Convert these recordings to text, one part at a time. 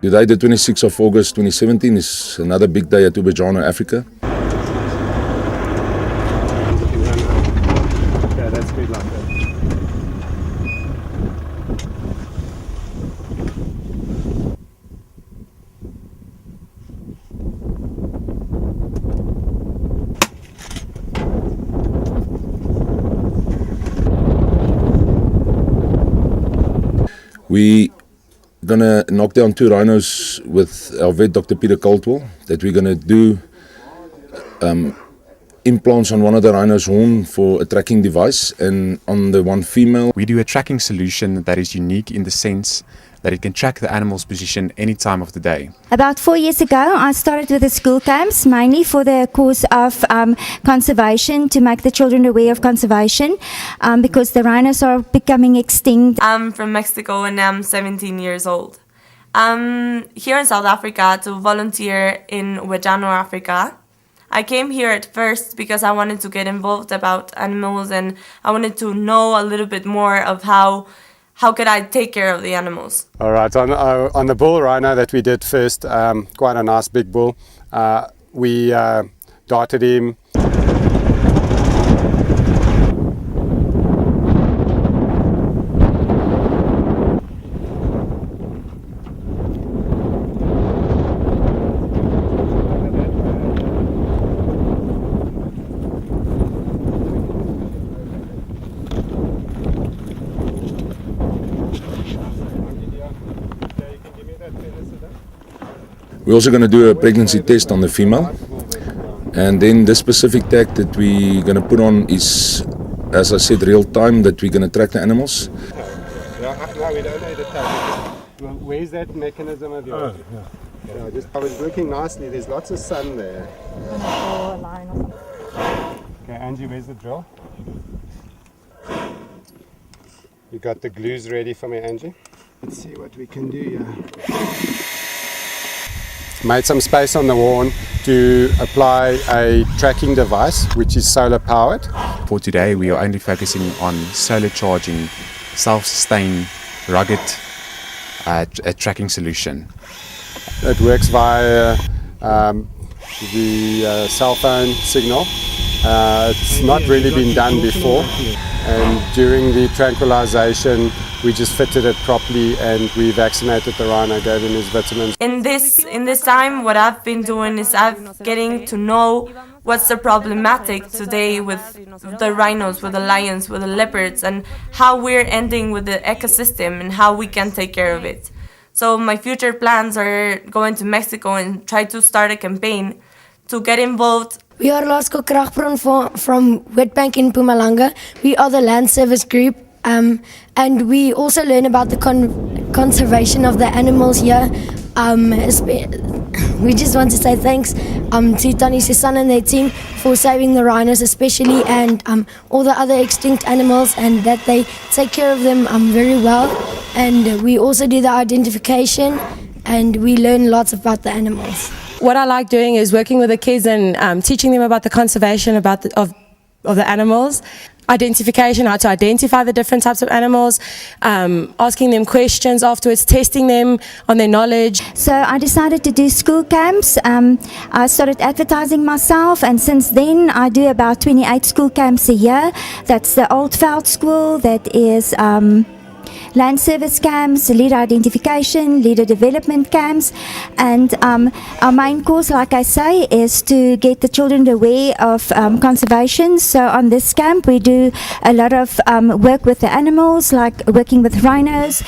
Today, the 26th of August 2017, is another big day at Ubhetyan, Africa. Yeah, that's good luck. We're gonna knock down 2 rhinos with our vet, Dr. Peter Caldwell, that we're gonna do implants on one of the rhino's horn for a tracking device, and on the one female. We do a tracking solution that is unique in the sense that it can track the animal's position any time of the day. About 4 years ago, I started with the school camps, mainly for the cause of conservation, to make the children aware of conservation, because the rhinos are becoming extinct. I'm from Mexico and I'm 17 years old. I'm here in South Africa to volunteer in Ubhetyan, Africa. I came here at first because I wanted to get involved about animals, and I wanted to know a little bit more of how could I take care of the animals. All right, on the bull rhino that we did first, quite a nice big bull, we darted him. We're also going to do a pregnancy test on the female, and then the specific tag that we're going to put on is, as I said, real time, that we're going to track the animals. No, we don't need a tag. Where's that mechanism of yours? Yeah, I was working nicely. There's lots of sun there. Okay, Angie, where's the drill? You got the glues ready for me, Angie? Let's see what we can do here. Made some space on the horn to apply a tracking device which is solar powered. For today, we are only focusing on solar charging, self-sustained, rugged a tracking solution. It works via the cell phone signal. It's not really been done before, and during the tranquilization we just fitted it properly and we vaccinated the rhino, gave him his vitamins. In this time, what I've been doing is I'm getting to know what's the problematic today with the rhinos, with the lions, with the leopards, and how we're ending with the ecosystem and how we can take care of it. So my future plans are going to Mexico and try to start a campaign to get involved. We are Laerskool Kragbron from Witbank in Mpumalanga. We are the land service group. And we also learn about the conservation of the animals here. We just want to say thanks to Tony Susan and their team for saving the rhinos especially, and all the other extinct animals, and that they take care of them very well. And we also do the identification, and we learn lots about the animals. What I like doing is working with the kids and teaching them about the conservation of the animals. Identification, how to identify the different types of animals, asking them questions afterwards, testing them on their knowledge. So I decided to do school camps. I started advertising myself, and since then I do about 28 school camps a year. That's the Old Veld School, that is land service camps, leader identification, leader development camps, and our main course, like I say, is to get the children aware of conservation. So on this camp we do a lot of work with the animals, like working with rhinos,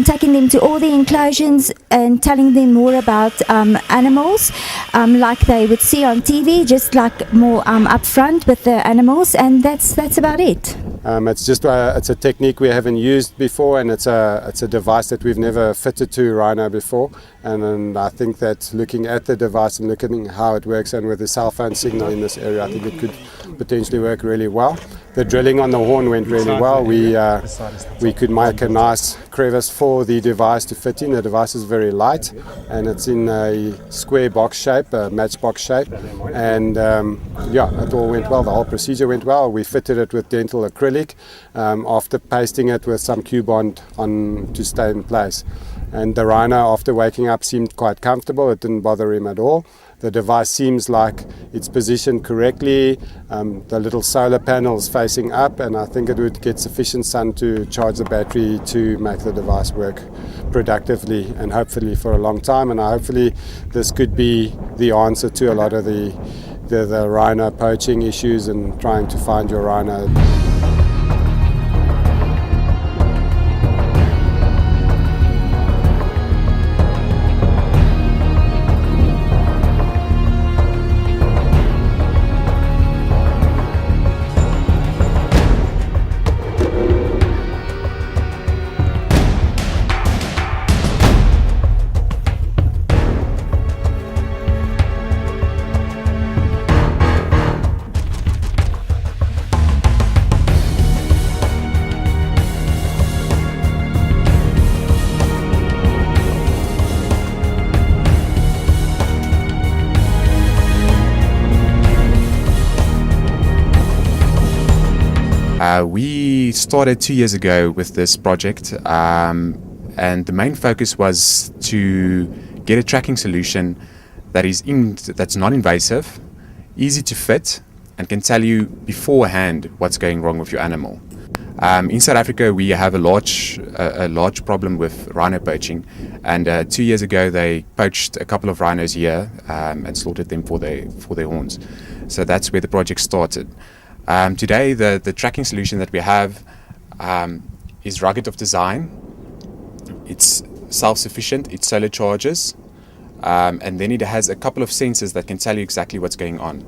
taking them to all the enclosures and telling them more about animals, like they would see on TV, just like more upfront with the animals, and that's about it. It's a technique we haven't used before, and it's a device that we've never fitted to rhino before. And I think that looking at the device and looking how it works, and with the cell phone signal in this area, I think it could potentially work really well. The drilling on the horn went really well. We could make a nice crevice for the device to fit in. The device is very light, and it's in a square box shape, a matchbox shape, and it all went well. The whole procedure went well. We fitted it with dental acrylic after pasting it with some Q-bond on to stay in place. And the rhino, after waking up, seemed quite comfortable. It didn't bother him at all. The device seems like it's positioned correctly. The little solar panels facing up, and I think it would get sufficient sun to charge the battery to make the device work productively and hopefully for a long time. And hopefully this could be the answer to a lot of the rhino poaching issues and trying to find your rhino. We started 2 years ago with this project, and the main focus was to get a tracking solution that's non-invasive, easy to fit, and can tell you beforehand what's going wrong with your animal. In South Africa, we have a large problem with rhino poaching, and 2 years ago they poached a couple of rhinos here and slaughtered them for their horns. So that's where the project started. Today, the tracking solution that we have is rugged of design. It's self-sufficient, it solar charges, and then it has a couple of sensors that can tell you exactly what's going on.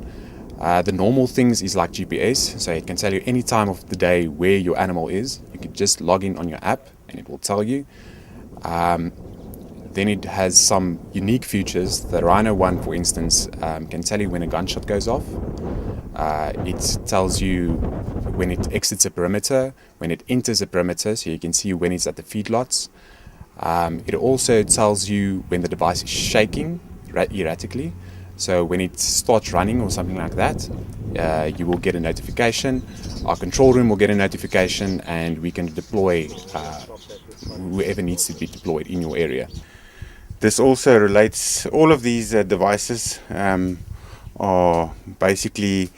The normal things is like GPS, so it can tell you any time of the day where your animal is. You can just log in on your app and it will tell you. Then it has some unique features. The Rhino one, for instance, can tell you when a gunshot goes off. It tells you when it exits a perimeter, when it enters a perimeter, so you can see when it's at the feedlots. It also tells you when the device is shaking erratically. So when it starts running or something like that, you will get a notification. Our control room will get a notification, and we can deploy whoever needs to be deployed in your area. This also relates, all of these devices are basically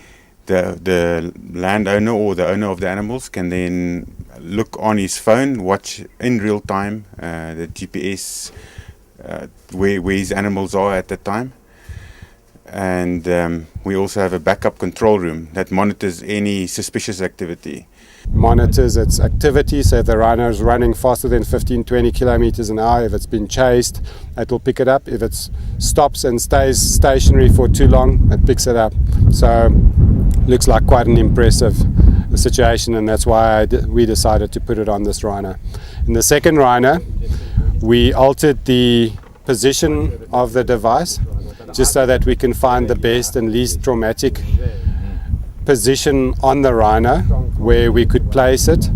the landowner or the owner of the animals can then look on his phone, watch in real time the GPS where his animals are at the time. And we also have a backup control room that monitors any suspicious activity. Monitors its activity, so if the rhino is running faster than 15-20 kilometers an hour, if it's been chased, it will pick it up. If it stops and stays stationary for too long, it picks it up. So looks like quite an impressive situation, and that's why we decided to put it on this rhino. In the second rhino, we altered the position of the device just so that we can find the best and least traumatic position on the rhino where we could place it.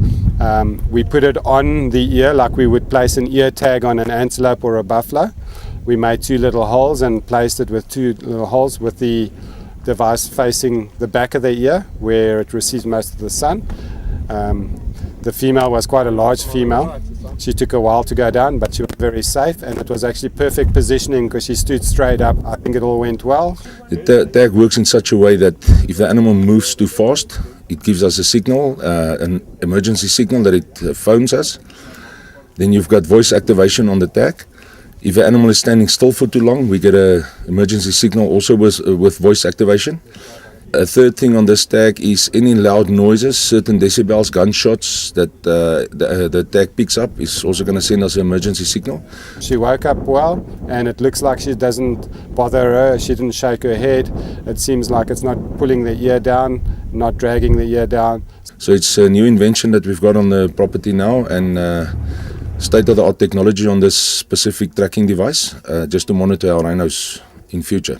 We put it on the ear like we would place an ear tag on an antelope or a buffalo. We made two little holes and placed it with two little holes with the device facing the back of the ear where it receives most of the sun. The female was quite a large female. She took a while to go down, but she was very safe, and it was actually perfect positioning because she stood straight up. I think it all went well. The tag works in such a way that if the animal moves too fast, it gives us a signal, an emergency signal that it phones us. Then you've got voice activation on the tag. If the animal is standing still for too long, we get an emergency signal also with voice activation. A third thing on this tag is any loud noises, certain decibels, gunshots that the tag picks up is also going to send us an emergency signal. She woke up well, and it looks like she doesn't bother her. She didn't shake her head. It seems like it's not pulling the ear down, not dragging the ear down. So it's a new invention that we've got on the property now, and state-of-the-art technology on this specific tracking device just to monitor our rhinos in future.